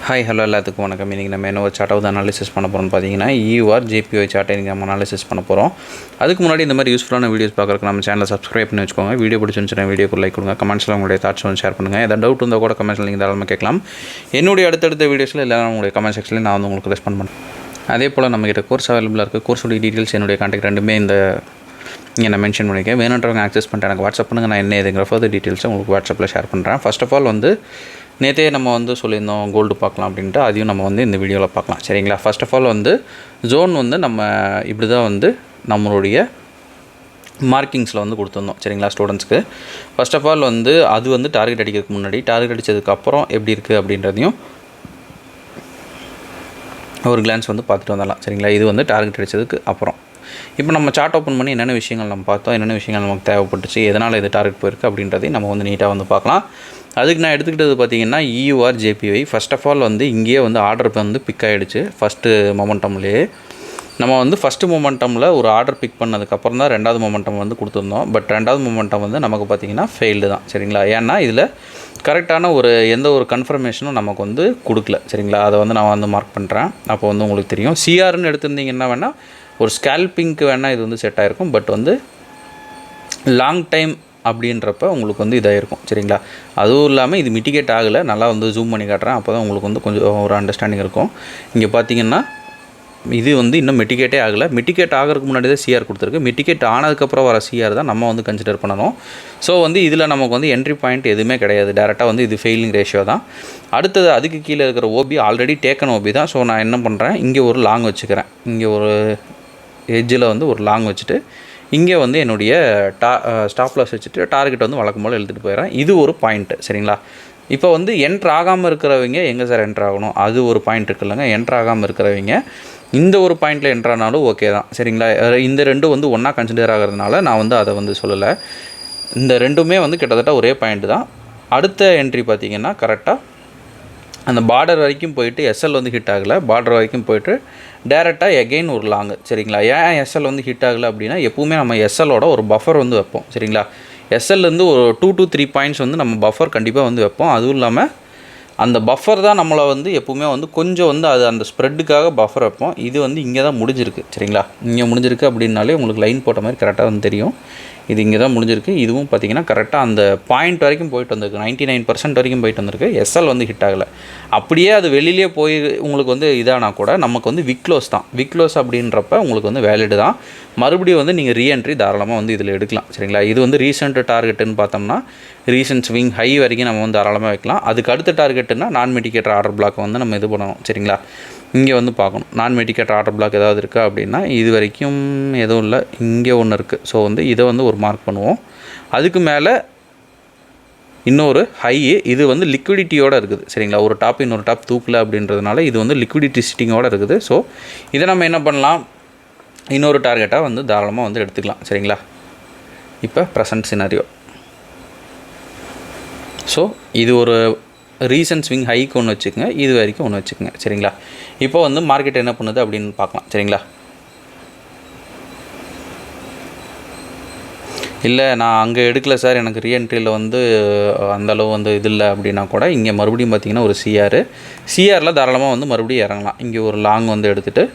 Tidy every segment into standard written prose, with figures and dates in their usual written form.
Hi hello எல்லாத்துக்கும் வணக்கம். இன்றைக்கி நம்ம என்ன ஒரு சார்ட்டை வந்து அனாலிசிஸ் பண்ண போகிறோம்னு பார்த்தீங்கன்னா EUR JPY சார்ட்டை இன்றைக்கி நம்ம அனாலிசிஸ் பண்ண போகிறோம். அதுக்கு முன்னாடி இந்த மாதிரி யூஸ்ஃபுல்லான வீடியோஸ் பார்க்குறதுக்கு நம்ம சேனலை சப்ஸ்கிரைப் பண்ணி வச்சுக்கோங்க. வீடியோ பிடிச்சிருந்துச்சுன்னா வீடியோக்கு லைக் கொடுங்க. கமெண்ட்ஸில் உங்களுடைய தாட்ஸ் வந்து ஷேர் பண்ணுங்கள். ஏதாவது டவுட் இருந்தால் கூட கமெண்ட்ஸில் நீங்கள் தாராளமாக கேட்கலாம். என்னுடைய அடுத்தடுத்த வீடியோஸில் எல்லாம் உங்களுடைய கமெண்ட் செக்ஷனில் நான் வந்து உங்களுக்கு ரெஸ்பாண்ட் பண்ணுறேன். அதே போல் நம்மகிட்ட கோர்ஸ் அவைலபிளாக இருக்குது. கோர்ஸோடைய டீட்டெயில்ஸ் என்னுடைய கான்டாக்ட் ரெண்டுமே இங்கே நான் மென்ஷன் பண்ணியிருக்கேன். வேணுன்றவங்க ஆக்சஸ் பண்ணிட்டு எனக்கு வாட்ஸ்அப் பண்ணுங்கள். நான் என்ன இதுங்கிற ஃபர்தர் டீட்டெயில்ஸை உங்களுக்கு வாட்ஸ்அப்பில் ஷேர் பண்ணுறேன். ஃபர்ஸ்ட் ஆஃப் ஆல் வந்து நேற்றே நம்ம வந்து சொல்லியிருந்தோம் கோல்டு பார்க்கலாம் அப்படின்ட்டு, அதையும் நம்ம வந்து இந்த வீடியோவில் பார்க்கலாம். சரிங்களா? ஃபர்ஸ்ட் ஆஃப் ஆல் வந்து ஜோன் வந்து நம்ம இப்படி தான் வந்து நம்மளுடைய மார்க்கிங்ஸில் வந்து கொடுத்துருந்தோம். சரிங்களா? ஸ்டூடெண்ட்ஸ்க்கு ஃபர்ஸ்ட் ஆஃப் ஆல் வந்து அது வந்து டார்கெட் அடிக்கிறதுக்கு முன்னாடி, டார்கெட் அடித்ததுக்கப்புறம் எப்படி இருக்குது அப்படின்றதையும் ஒரு கிளான்ஸ் வந்து பார்த்துட்டு வந்துடலாம். சரிங்களா? இது வந்து டார்கெட் அடித்ததுக்கு அப்புறம். இப்போ நம்ம சார்ட் ஓப்பன் பண்ணி என்னென்ன விஷயங்கள் நம்ம பார்த்தோம், என்னென்ன விஷயங்கள் நமக்கு தேவைப்பட்டுச்சு, எதனால் இது டார்கெட் போயிருக்கு அப்படின்றதையும் நம்ம வந்து நீட்டாக வந்து பார்க்கலாம். அதுக்கு நான் எடுத்துக்கிட்டது பார்த்திங்கன்னா EUR JPY. First of all வந்து இங்கேயே வந்து ஆர்டர் வந்து பிக் ஆகிடுச்சு. ஃபஸ்ட்டு மொமெண்டம்லேயே நம்ம வந்து ஃபஸ்ட்டு மொமெண்டமில் ஒரு ஆர்டர் பிக் பண்ணதுக்கப்புறம் தான் ரெண்டாவது மொமெண்டம் வந்து கொடுத்துருந்தோம். பட் ரெண்டாவது மொமெண்டம் வந்து நமக்கு பார்த்திங்கன்னா ஃபெயில்டு தான். சரிங்களா? ஏன்னா இதில் கரெக்டான எந்த ஒரு கன்ஃபர்மேஷனும் நமக்கு வந்து கொடுக்கல. சரிங்களா? அதை வந்து நான் வந்து மார்க் பண்ணுறேன். அப்போ வந்து உங்களுக்கு தெரியும். CRன்னு எடுத்திருந்தீங்கன்னா வேணால் ஒரு ஸ்கேல்பிங்க்கு வேணால் இது வந்து செட் ஆகிருக்கும். பட் வந்து லாங் டைம் அப்படின்றப்ப உங்களுக்கு வந்து இதாக இருக்கும். சரிங்களா? அதுவும் இல்லாமல் இது மிட்டிகேட் ஆகலை. நல்லா வந்து ஜூம் பண்ணி காட்டுறேன். அப்போ தான் உங்களுக்கு வந்து கொஞ்சம் ஒரு அண்டர்ஸ்டாண்டிங் இருக்கும். இங்கே பார்த்தீங்கன்னா இது வந்து இன்னும் மிட்டிகேட்டே ஆகலை. மிட்டிகேட் ஆகிறதுக்கு முன்னாடி தான் CR கொடுத்துருக்கு. மிட்டிகேட் ஆனதுக்கப்புறம் வர CR தான் நம்ம வந்து கன்சிடர் பண்ணணும். ஸோ வந்து இதில் நமக்கு வந்து என்ட்ரி பாயிண்ட் எதுவுமே கிடையாது. டேரெக்டாக வந்து இது ஃபெயிலிங் ரேஷியோ தான். அடுத்தது அதுக்கு கீழே இருக்கிற OB ஆல்ரெடி டேக்கன் OB தான். ஸோ நான் என்ன பண்ணுறேன், இங்கே ஒரு லாங் வச்சுக்கிறேன். இங்கே ஒரு எட்ஜில் வந்து ஒரு லாங் வச்சுட்டு இங்கே வந்து என்னுடைய ஸ்டாப் லாஸ் வச்சுட்டு டார்கெட் வந்து வழக்கம் போல் எழுதிட்டு போயிடுறேன். இது ஒரு பாயிண்ட்டு. சரிங்களா? இப்போ வந்து என்ட்ரு ஆகாமல் இருக்கிறவங்க எங்கே சார் என்ட்ரு ஆகணும், அது ஒரு பாயிண்ட் இருக்குல்லங்க. என்ட்ரு ஆகாமல் இருக்கிறவங்க இந்த ஒரு பாயிண்டில் என்ட்ரானாலும் ஓகே தான். சரிங்களா? இந்த ரெண்டும் வந்து ஒன்றா கன்சிடர் ஆகிறதுனால நான் வந்து அதை வந்து சொல்லலை. இந்த ரெண்டுமே வந்து கிட்டத்தட்ட ஒரே பாயிண்ட்டு தான். அடுத்த என்ட்ரி பார்த்திங்கன்னா கரெக்டாக அந்த பார்டர் வரைக்கும் போயிட்டு SL வந்து ஹிட் ஆகலை. பார்டர் வரைக்கும் போயிட்டு டேரெக்டாக எகெயின் ஒரு லாங்கு. சரிங்களா? ஏன் SL வந்து ஹிட் ஆகலை அப்படின்னா, எப்போவுமே நம்ம SLோட ஒரு பஃபர் வந்து வைப்போம். சரிங்களா? SLலேருந்து ஒரு 2 to 3 பாயிண்ட்ஸ் வந்து நம்ம பஃபர் கண்டிப்பாக வந்து வைப்போம். அதுவும் இல்லாமல் அந்த பஃபர் தான் நம்மளை வந்து எப்போவுமே வந்து கொஞ்சம் வந்து அது அந்த ஸ்ப்ரெட்டுக்காக பஃபர் வைப்போம். இது வந்து இங்கே தான் முடிஞ்சிருக்கு. சரிங்களா? இங்கே முடிஞ்சிருக்கு அப்படின்னாலே உங்களுக்கு லைன் போட்ட மாதிரி கரெக்டாக வந்து தெரியும். இது இங்கே தான் முடிஞ்சிருக்கு. இதுவும் பார்த்திங்கன்னா கரெக்டாக அந்த பாயிண்ட் வரைக்கும் போயிட்டு வந்திருக்கு. 99% வரைக்கும் போயிட்டு வந்திருக்கு. SL வந்து ஹிட் ஆகலை. அப்படியே அது வெளியிலே போய் உங்களுக்கு வந்து இதானா கூட நமக்கு வந்து விக்லோஸ் தான். விக்லோஸ் அப்படின்றப்ப உங்களுக்கு வந்து வேலிடு தான். மறுபடியும் வந்து நீங்கள் ரீஎன்ட்ரி தாராளமாக வந்து இதில் எடுக்கலாம். சரிங்களா? இது வந்து ரீசெண்ட் டார்கெட்டுன்னு பார்த்தோம்னா ரீசெண்ட் ஸ்விங் ஹை வரைக்கும் நம்ம வந்து தாராளமாக வைக்கலாம். அதுக்கு அடுத்த டார்கெட்டுன்னா நான் மெடிக்கேட்டர் ஆர்டர் பிளாக் வந்து நம்ம இது பண்ணணும். சரிங்களா? இங்கே வந்து பார்க்கணும் நான் மெடிக்கேட்டர் ஆர்டர் பிளாக் ஏதாவது இருக்கா அப்படின்னா இது வரைக்கும் எதுவும் இல்லை. இங்கே ஒன்று இருக்குது. ஸோ வந்து இதை வந்து ஒரு மார்க் பண்ணுவோம். அதுக்கு மேலே இன்னொரு ஹை, இது வந்து லிக்விடிட்டியோடு இருக்குது. சரிங்களா? ஒரு டாப் இன்னொரு டாப் தூக்கல அப்படின்றதுனால இது வந்து லிக்விடிட்டி சிட்டிங்கோடு இருக்குது. ஸோ இதை நம்ம என்ன பண்ணலாம், இன்னொரு டார்கெட்டாக வந்து தாராளமாக வந்து எடுத்துக்கலாம். சரிங்களா? இப்போ ப்ரெசன்ட் சினாரியோ. ஸோ இது ஒரு ரீசன்ட் ஸ்விங் ஹைக்கு ஒன்று வச்சுக்கோங்க, இது வரைக்கும் ஒன்று வச்சுக்கோங்க. சரிங்களா? இப்போ வந்து மார்க்கெட் என்ன பண்ணுது அப்படின்னு பார்க்கலாம். சரிங்களா? இல்லை நான் அங்கே எடுக்கலை சார், எனக்கு ரீஎன்ட்ரியில் வந்து அந்தளவு வந்து இது இல்லை அப்படின்னா கூட இங்கே மறுபடியும் பார்த்திங்கன்னா ஒரு சிஆரில் தாராளமாக வந்து மறுபடியும் இறங்கலாம். இங்கே ஒரு லாங் வந்து எடுத்துகிட்டு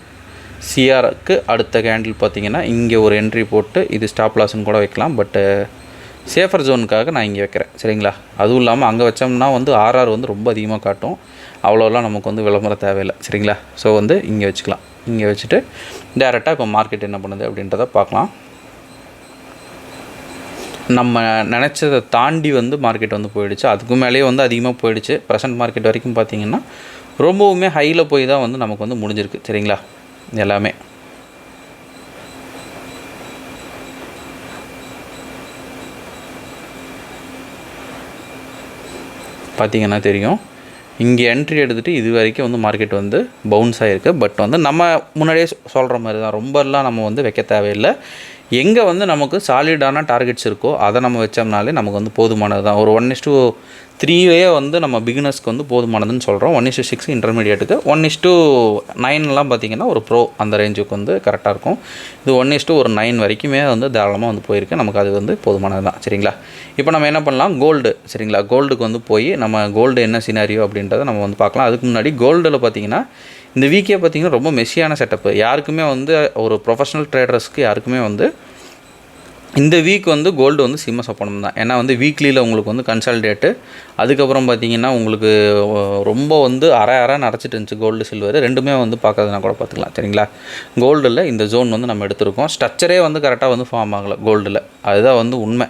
சிஆருக்கு அடுத்த கேண்டில் பார்த்திங்கன்னா இங்கே ஒரு என்ட்ரி போட்டு இது ஸ்டாப் லாஸ்ன்னு கூட வைக்கலாம். பட்டு சேஃபர் ஜோனுக்காக நான் இங்கே வைக்கிறேன். சரிங்களா? அதுவும் இல்லாமல் அங்கே வச்சோம்னா வந்து RR வந்து ரொம்ப அதிகமாக காட்டும். அவ்வளோலாம் நமக்கு வந்து விளம்பரம் தேவையில்லை. சரிங்களா? ஸோ வந்து இங்கே வச்சுக்கலாம். இங்கே வச்சுட்டு டேரெக்டாக இப்போ மார்க்கெட் என்ன பண்ணுது அப்படின்றத பார்க்கலாம். நம்ம நினச்சதை தாண்டி வந்து மார்க்கெட் வந்து போயிடுச்சு. அதுக்கு மேலேயே வந்து அதிகமாக போயிடுச்சு. ப்ரெசன்ட் மார்க்கெட் வரைக்கும் பார்த்திங்கன்னா ரொம்பவுமே ஹையில் போய் தான் வந்து நமக்கு வந்து முடிஞ்சிருக்கு. சரிங்களா? எல்லாமே பார்த்திங்கன்னா தெரியும். இங்கே என்ட்ரி எடுத்துகிட்டு இது வரைக்கும் வந்து மார்க்கெட் வந்து பவுன்ஸ் ஆகிருக்கு. பட் வந்து நம்ம முன்னாடியே சொல்கிற மாதிரி தான், ரொம்பலாம் நம்ம வந்து வைக்க தேவையில்லை. எங்கே வந்து நமக்கு சாலிடான டார்கெட்ஸ் இருக்கோ அதை நம்ம வச்சோம்னாலே நமக்கு வந்து போதுமானது தான். ஒரு 1:3 வந்து நம்ம பிகினர்ஸ்க்கு வந்து போதுமானதுன்னு சொல்கிறோம். 1:6 இன்டர்மீடியேட்டுக்கு, 1:9 பார்த்திங்கன்னா ஒரு ப்ரோ அந்த ரேஞ்சுக்கு வந்து கரெக்டாக இருக்கும். இது 1:9 வரைக்குமே வந்து தாராளமாக வந்து போயிருக்கு. நமக்கு அது வந்து போதுமானது தான். சரிங்களா? இப்போ நம்ம என்ன பண்ணலாம், கோல்டு. சரிங்களா? கோல்டுக்கு வந்து போய் நம்ம கோல்டு என்ன சினாரியோ அப்படின்றத நம்ம வந்து பார்க்கலாம். அதுக்கு முன்னாடி கோல்டில் பார்த்திங்கன்னா இந்த வீக்கே பார்த்திங்கன்னா ரொம்ப மெஸ்ஸியான செட்டப்பு. யாருக்குமே வந்து ஒரு ப்ரொஃபஷனல் ட்ரேடர்ஸ்க்கு யாருக்குமே வந்து இந்த வீக் வந்து கோல்டு வந்து சிம்ம சப்போனம் தான். ஏன்னா வந்து வீக்லியில் உங்களுக்கு வந்து கன்சால்டேட்டு, அதுக்கப்புறம் பார்த்திங்கன்னா உங்களுக்கு ரொம்ப வந்து அரை நடச்சிட்டு இருந்துச்சு கோல்டு சில்வர் ரெண்டுமே வந்து பார்க்கறதுனா கூட பார்த்துக்கலாம். சரிங்களா? கோல்டில் இந்த ஜோன் வந்து நம்ம எடுத்திருக்கோம். ஸ்ட்ரக்சரே வந்து கரெக்டாக வந்து ஃபார்ம் ஆகலை கோல்டில். அதுதான் வந்து உண்மை.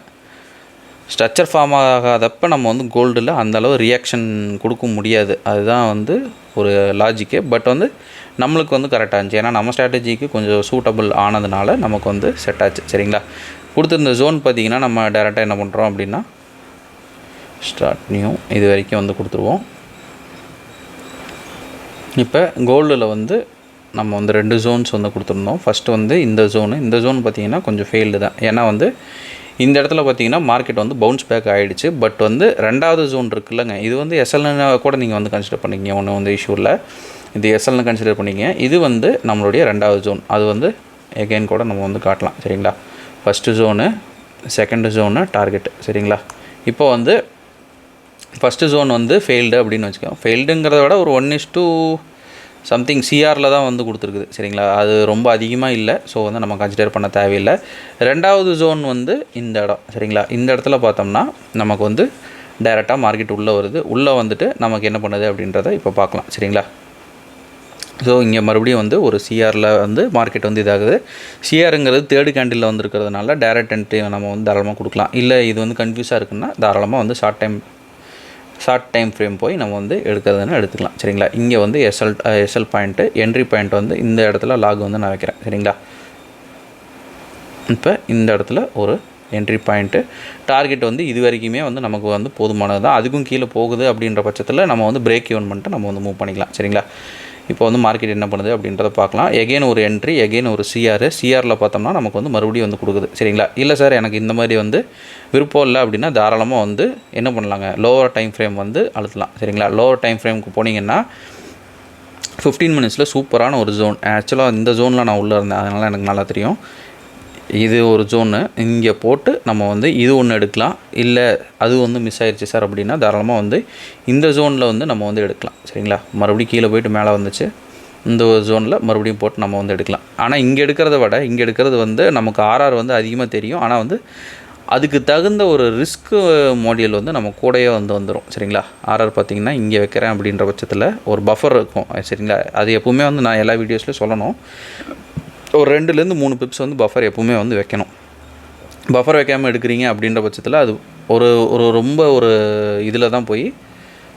ஸ்ட்ரக்சர் ஃபார்ம் ஆகாதப்போ நம்ம வந்து கோல்டில் அந்தளவு ரியாக்ஷன் கொடுக்க முடியாது. அதுதான் வந்து ஒரு லாஜிக்கு. பட் வந்து நம்மளுக்கு வந்து கரெக்டாக இருந்துச்சு. ஏன்னா நம்ம ஸ்ட்ராட்டஜிக்கு கொஞ்சம் சூட்டபிள் ஆனதுனால நமக்கு வந்து செட் ஆச்சு. சரிங்களா? கொடுத்துருந்த ஜோன் பார்த்திங்கன்னா நம்ம டேரெக்டாக என்ன பண்ணுறோம் அப்படின்னா ஸ்டார்ட் நியூ இது வரைக்கும் வந்து கொடுத்துருவோம். இப்போ கோல்டில் வந்து நம்ம வந்து 2 ஜோன்ஸ் வந்து கொடுத்துருந்தோம். ஃபஸ்ட்டு வந்து இந்த ஜோன் பார்த்திங்கன்னா கொஞ்சம் ஃபெயில்டு தான். ஏன்னா வந்து இந்த இடத்துல பார்த்திங்கன்னா மார்க்கெட் வந்து பவுன்ஸ் பேக் ஆகிடுச்சு. பட் வந்து 2வது ஜோன் இருக்குல்லங்க, இது வந்து எஸ்எல்னு கூட நீங்கள் வந்து கன்சிடர் பண்ணிக்கிங்க. ஒன்று வந்து இஷ்யூ இல்லை, இது எஸ்எல்னு கன்சிடர் பண்ணிங்க. இது வந்து நம்மளுடைய 2வது ஜோன். அது வந்து எகெயின் கூட நம்ம வந்து காட்டலாம். சரிங்களா? First zone, second zone, target. சரிங்களா? இப்போ வந்து ஃபஸ்ட்டு ஜோன் வந்து ஃபெயில்டு அப்படின்னு வச்சுக்கோங்க. ஃபெயில்டுங்கிறத விட ஒரு 1:something சிஆரில் தான் வந்து கொடுத்துருக்குது. சரிங்களா? அது ரொம்ப அதிகமாக இல்லை. ஸோ வந்து நம்ம கன்சிடர் பண்ண தேவையில்லை. 2வது ஜோன் வந்து இந்த இடம். சரிங்களா? இந்த இடத்துல பார்த்தோம்னா நமக்கு வந்து டைரெக்டாக மார்க்கெட் உள்ளே வருது. உள்ளே வந்துட்டு நமக்கு என்ன பண்ணுது அப்படின்றத இப்போ பார்க்கலாம். சரிங்களா? ஸோ இங்கே மறுபடியும் வந்து ஒரு சிஆரில் வந்து மார்க்கெட் வந்து இதாகுது. சிஆருங்கிறது 3rd கேண்டிலில் வந்து இருக்கிறதுனால டைரக்ட் என்ட்ரி நம்ம வந்து தாராளமாக கொடுக்கலாம். இல்லை இது வந்து கன்ஃபியூஸாக இருக்குன்னா தாராளமாக வந்து ஷார்ட் டைம் ஃப்ரேம் போய் நம்ம வந்து எடுக்கிறதுன்னு எடுத்துக்கலாம். சரிங்களா? இங்கே வந்து எஸ்எல் பாயிண்ட்டு, என்ட்ரி பாயிண்ட் வந்து இந்த இடத்துல லாக் வந்து நான் வைக்கிறேன். சரிங்களா? இப்போ இந்த இடத்துல ஒரு என்ட்ரி பாயிண்ட்டு, டார்கெட் வந்து இது வரைக்குமே வந்து நமக்கு வந்து போதுமானது தான். அதுக்கும் கீழே போகுது அப்படின்ற பட்சத்தில் நம்ம வந்து பிரேக் ஈவன் பண்ணிட்டு நம்ம வந்து மூவ் பண்ணிக்கலாம். சரிங்களா? இப்போ வந்து மார்க்கெட் என்ன பண்ணுது அப்படின்றத பார்க்கலாம். எகெயின் ஒரு என்ட்ரி, எகெயின் ஒரு சிஆரில் பார்த்தோம்னா நமக்கு வந்து மறுபடியும் வந்து கொடுக்குது. சரிங்களா? இல்லை சார் எனக்கு இந்த மாதிரி வந்து விருப்பம் இல்லை அப்படின்னா தாராளமாக வந்து என்ன பண்ணலாங்க, லோவர் டைம் ஃப்ரேம் வந்து அழுத்தலாம். சரிங்களா? லோவர் டைம் ஃப்ரேமுக்கு போனீங்கன்னா 15 மினிட்ஸில் சூப்பரான ஒரு ஜோன். ஆக்சுவலாக இந்த ஜோனில் நான் உள்ளே இருந்தேன், அதனால் எனக்கு நல்லா தெரியும். இது ஒரு ஜோனு இங்கே போட்டு நம்ம வந்து இது ஒன்று எடுக்கலாம். இல்லை அது வந்து மிஸ் ஆயிடுச்சு சார் அப்படின்னா தாராளமாக வந்து இந்த ஜோனில் வந்து நம்ம வந்து எடுக்கலாம். சரிங்களா? மறுபடியும் கீழே போய்ட்டு மேலே வந்துச்சு, இந்த ஜோனில் மறுபடியும் போட்டு நம்ம வந்து எடுக்கலாம். ஆனால் இங்கே எடுக்கிறத விட இங்கே எடுக்கிறது வந்து நமக்கு ஆர்ஆர் வந்து அதிகமாக தெரியும். ஆனால் வந்து அதுக்கு தகுந்த ஒரு ரிஸ்க்கு மாடியல் வந்து நம்ம கூடயே வந்து வந்துடும். சரிங்களா? ஆர்ஆர் பார்த்திங்கன்னா இங்கே வைக்கிறேன் அப்படின்ற பட்சத்தில் ஒரு பஃபர் இருக்கும். சரிங்களா? அது எப்போவுமே வந்து நான் எல்லா வீடியோஸ்லையும் சொல்லணும், ஒரு 2லேருந்து 3 பிப்ஸ் வந்து பஃபர் எப்போவுமே வந்து வைக்கணும். பஃபர் வைக்காமல் எடுக்கிறீங்க அப்படின்ற பட்சத்தில் அது ஒரு ரொம்ப ஒரு இதில் தான் போய்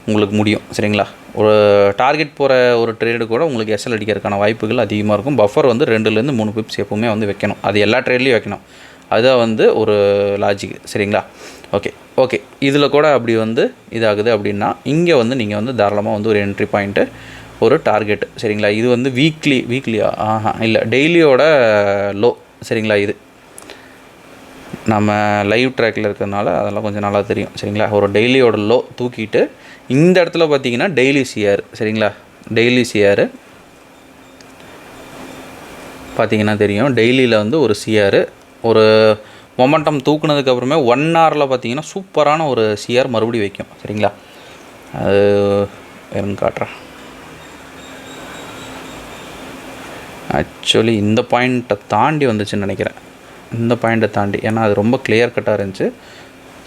உங்களுக்கு முடியும். சரிங்களா? ஒரு டார்கெட் போகிற ஒரு ட்ரேடு கூட உங்களுக்கு எஸ்எல் அடிக்கிறதுக்கான வாய்ப்புகள் அதிகமாக இருக்கும். பஃபர் வந்து 2லேருந்து 3 பிப்ஸ் எப்போவுமே வந்து வைக்கணும். அது எல்லா ட்ரேட்லேயும் வைக்கணும். அதுதான் வந்து ஒரு லாஜிக். சரிங்களா? ஓகே இதில் கூட அப்படி வந்து இதாகுது அப்படின்னா இங்கே வந்து நீங்கள் வந்து தாராளமாக வந்து ஒரு என்ட்ரி பாயிண்ட்டு, ஒரு டார்கெட். சரிங்களா? இது வந்து வீக்லியா இல்லை டெய்லியோட லோ. சரிங்களா? இது நம்ம லைவ் ட்ராக்கில் இருக்கிறதுனால அதெல்லாம் கொஞ்சம் நல்லா தெரியும். சரிங்களா? ஒரு டெய்லியோட லோ தூக்கிட்டு இந்த இடத்துல பார்த்தீங்கன்னா டெய்லி சிஆர். சரிங்களா? டெய்லி சிஆர் பார்த்தீங்கன்னா தெரியும். டெய்லியில் வந்து ஒரு சிஆர், ஒரு மொமெண்டம் தூக்குனதுக்கப்புறமே 1 ஹவரில் பார்த்தீங்கன்னா சூப்பரான ஒரு சிஆர் மறுபடியும் வைக்கும். சரிங்களா? அது வேறுன்னு காட்டுறேன். ஆக்சுவலி இந்த பாயிண்ட்டை தாண்டி வந்துச்சுன்னு நினைக்கிறேன். இந்த பாயிண்ட்டை தாண்டி, ஏன்னா அது ரொம்ப கிளியர் கட்டாக இருந்துச்சு.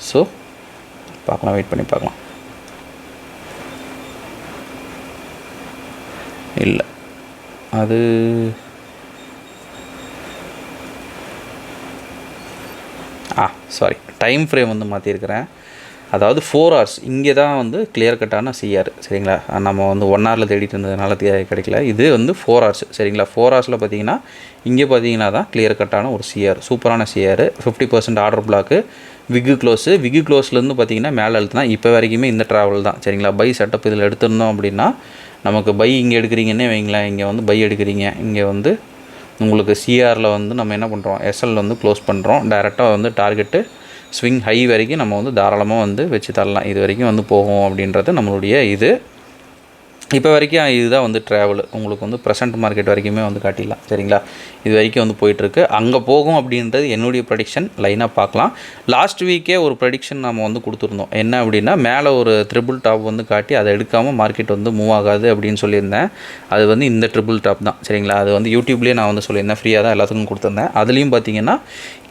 ஸோ பார்க்கலாம், வெயிட் பண்ணி பார்க்கலாம். இல்லை அது சாரி டைம் ஃப்ரேம் வந்து மாற்றிருக்கிறேன். அதாவது 4 hours இங்கே தான் வந்து கிளியர் கட்டான சிஆர். சரிங்களா? நம்ம வந்து 1 ஹவரில் தேடிட்டு இருந்ததுனால கிடைக்கல. இது வந்து 4 hours. சரிங்களா? 4 ஹவர்ஸில் பார்த்தீங்கன்னா இங்கே பார்த்தீங்கன்னா தான் கிளியர் கட்டான ஒரு சிஆர், சூப்பரான சிஆர். 50% ஆர்டர் பிளாக்கு, விக்கு க்ளோஸ்லேருந்து பார்த்தீங்கன்னா மேலே அழுத்தினா இப்போ வரைக்குமே இந்த ட்ராவல் தான். சரிங்களா? பை செட்டப் இதில் எடுத்திருந்தோம் அப்படின்னா நமக்கு பை இங்கே எடுக்கிறீங்கன்னே வைங்களேன். இங்கே வந்து பை எடுக்கிறீங்க, இங்கே வந்து உங்களுக்கு சிஆரில் வந்து நம்ம என்ன பண்ணுறோம், எஸ்எல் வந்து க்ளோஸ் பண்ணுறோம். டைரெக்டாக வந்து டார்கெட்டு ஸ்விங் ஹை வரைக்கும் நம்ம வந்து தாராளமாக வந்து வச்சு தரலாம். இது வரைக்கும் வந்து போகும் அப்படின்றது நம்மளுடைய இது. இப்போ வரைக்கும் இதுதான் வந்து ட்ராவல் உங்களுக்கு வந்து ப்ரெசென்ட் மார்க்கெட் வரைக்குமே வந்து காட்டிடலாம். சரிங்களா, இது வரைக்கும் வந்து போயிட்டுருக்கு. அங்கே போகும் அப்படின்றது என்னுடைய ப்ரெடிக்ஷன். லைனாக பார்க்கலாம். லாஸ்ட் வீக்கே ஒரு ப்ரெடிக்ஷன் நம்ம வந்து கொடுத்துருந்தோம். என்ன அப்படின்னா, மேலே ஒரு ட்ரிபிள் டாப் வந்து காட்டி அதை எடுக்காமல் மார்க்கெட் வந்து மூவ் ஆகாது அப்படின்னு சொல்லியிருந்தேன். அது வந்து இந்த ட்ரிபிள் டாப் தான். சரிங்களா, அது வந்து யூடியூப்லேயே நான் வந்து சொல்லியிருந்தேன். ஃப்ரீயாக தான் எல்லாத்துக்கும் கொடுத்துருந்தேன். அதுலேயும் பார்த்தீங்கன்னா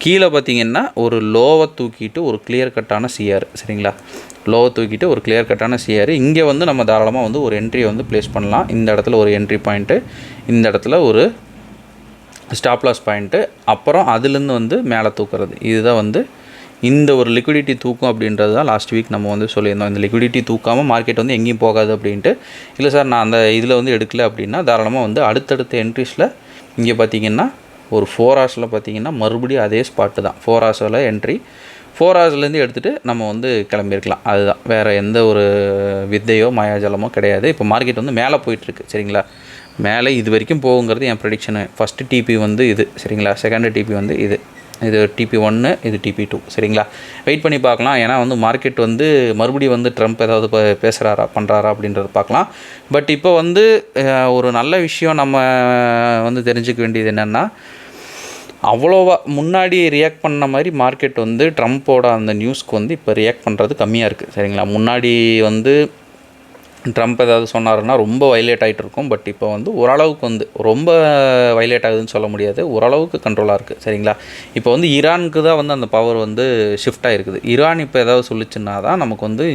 கீழே பார்த்தீங்கன்னா ஒரு லோவை தூக்கிட்டு ஒரு கிளியர் கட்டான சிஆர். சரிங்களா, லோவை தூக்கிட்டு ஒரு கிளியர் கட்டான சிஆர். இங்கே வந்து நம்ம தாராளமாக வந்து ஒரு என்ட்ரி வந்து ப்ளேஸ் பண்ணலாம். இந்த இடத்துல ஒரு என்ட்ரி பாயிண்ட்டு, இந்த இடத்துல ஒரு ஸ்டாப் லாஸ் பாயிண்ட்டு, அப்புறம் அதுலேருந்து வந்து மேலே தூக்குறது. இதுதான் வந்து இந்த ஒரு லிக்விடிட்டி தூக்கும் அப்படின்றது தான் லாஸ்ட் வீக் நம்ம வந்து சொல்லியிருந்தோம். இந்த லிக்விடிட்டி தூக்காமல் மார்க்கெட் வந்து எங்கேயும் போகாது அப்படின்ட்டு. இல்லை சார் நான் அந்த இதில் வந்து எடுக்கல அப்படின்னா தாராளமாக வந்து அடுத்தடுத்த என்ட்ரிஸில் இங்கே பார்த்திங்கன்னா ஒரு 4 ஹவர்ஸில் பார்த்திங்கன்னா மறுபடியும் அதே ஸ்பாட்டு தான். 4 ஹவர்ஸில் என்ட்ரி, 4 ஹவர்ஸ்லேருந்து எடுத்துகிட்டு நம்ம வந்து கிளம்பியிருக்கலாம். அதுதான், வேறு எந்த ஒரு வித்தையோ மாயாஜலமோ கிடையாது. இப்போ மார்க்கெட் வந்து மேலே போயிட்டுருக்கு. சரிங்களா, மேலே இது வரைக்கும் போகுங்கிறது என் ப்ரெடிக்ஷனு. ஃபஸ்ட்டு டிபி வந்து இது. சரிங்களா, செகண்டு டிபி வந்து இது TP1, இது TP2. சரிங்களா, வெயிட் பண்ணி பார்க்கலாம். ஏன்னா வந்து மார்க்கெட் வந்து மறுபடியும் வந்து ட்ரம்ப் ஏதாவது பேசுகிறாரா பண்ணுறாரா அப்படின்றத பார்க்கலாம். பட் இப்போ வந்து ஒரு நல்ல விஷயம் நம்ம வந்து தெரிஞ்சுக்க வேண்டியது என்னென்னா, அவ்வளோவா முன்னாடி ரியாக்ட் பண்ண மாதிரி மார்க்கெட் வந்து ட்ரம்ப்போட அந்த நியூஸ்க்கு வந்து இப்போ ரியாக்ட் பண்ணுறது கம்மியாக இருக்குது. சரிங்களா, முன்னாடி வந்து ட்ரம்ப் ஏதாவது சொன்னாருன்னா ரொம்ப வைலேட் ஆகிட்டு இருக்கும். பட் இப்போ வந்து ஓரளவுக்கு வந்து ரொம்ப வைலேட் ஆகுதுன்னு சொல்ல முடியாது, ஓரளவுக்கு கண்ட்ரோலாக இருக்குது. சரிங்களா, இப்போ வந்து ஈரானுக்கு தான் வந்து அந்த பவர் வந்து ஷிஃப்ட் ஆகிருக்குது. ஈரான் இப்போ ஏதாவது சொல்லிச்சுன்னா தான் நமக்கு வந்து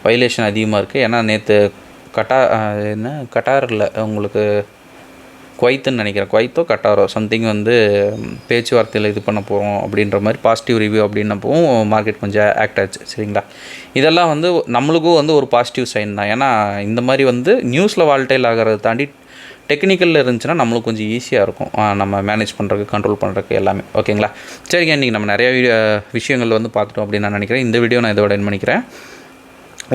வைலேஷன் அதிகமாக இருக்குது. ஏன்னா நேற்று கட்டாரில் உங்களுக்கு குவைத்துன்னு நினைக்கிறேன், குவைத்தோ கட்டாரோ சம்திங் வந்து பேச்சுவார்த்தையில் இது பண்ண போகிறோம் அப்படின்ற மாதிரி பாசிட்டிவ் ரிவ்யூ அப்படின்னப்பவும் மார்க்கெட் கொஞ்சம் ஆக்ட் ஆச்சு. சரிங்களா, இதெல்லாம் வந்து நம்மளுக்கும் வந்து ஒரு பாசிட்டிவ் சைன் தான். ஏன்னா இந்த மாதிரி வந்து நியூஸில் வால்டைல் ஆகிறத தாண்டி டெக்னிக்கலில் இருந்துச்சுன்னா நம்மளுக்கு கொஞ்சம் ஈஸியாக இருக்கும் நம்ம மேனேஜ் பண்ணுறதுக்கு, கண்ட்ரோல் பண்ணுறதுக்கு எல்லாமே. ஓகேங்களா, சரிங்க, இன்றைக்கி நம்ம நிறைய விஷயங்கள் வந்து பார்த்துட்டோம் அப்படின்னு நான் நினைக்கிறேன். இந்த வீடியோ நான் இதோட எண்ட் பண்ணிக்கிறேன்.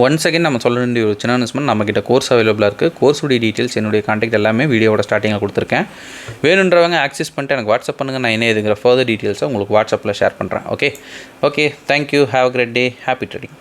ஒன் செகண்ட் நம்ம சொல்ல வேண்டிய ஒரு சின்ன அனௌன்ஸ்மெண்ட், நம்மக்கிட்ட கோர்ஸ் அவைலபிளாக இருக்குது. கோர்ஸுடைய டீட்டெயில்ஸ் என்னுடைய கான்டாக்ட் எல்லாமே வீடியோவோட ஸ்டார்டிங்கில் கொடுத்துருக்கேன். வேணுன்றவங்க ஆக்சஸ் பண்ணிட்டு எனக்கு வாட்ஸ்அப் பண்ணுங்கள். நான் என்ன இதுங்கிற ஃபர்தர் டீட்டெயில்ஸை உங்களுக்கு வாட்ஸ்அப்பில் ஷேர் பண்ணுறேன். Okay, thank you, have a great day, happy trading.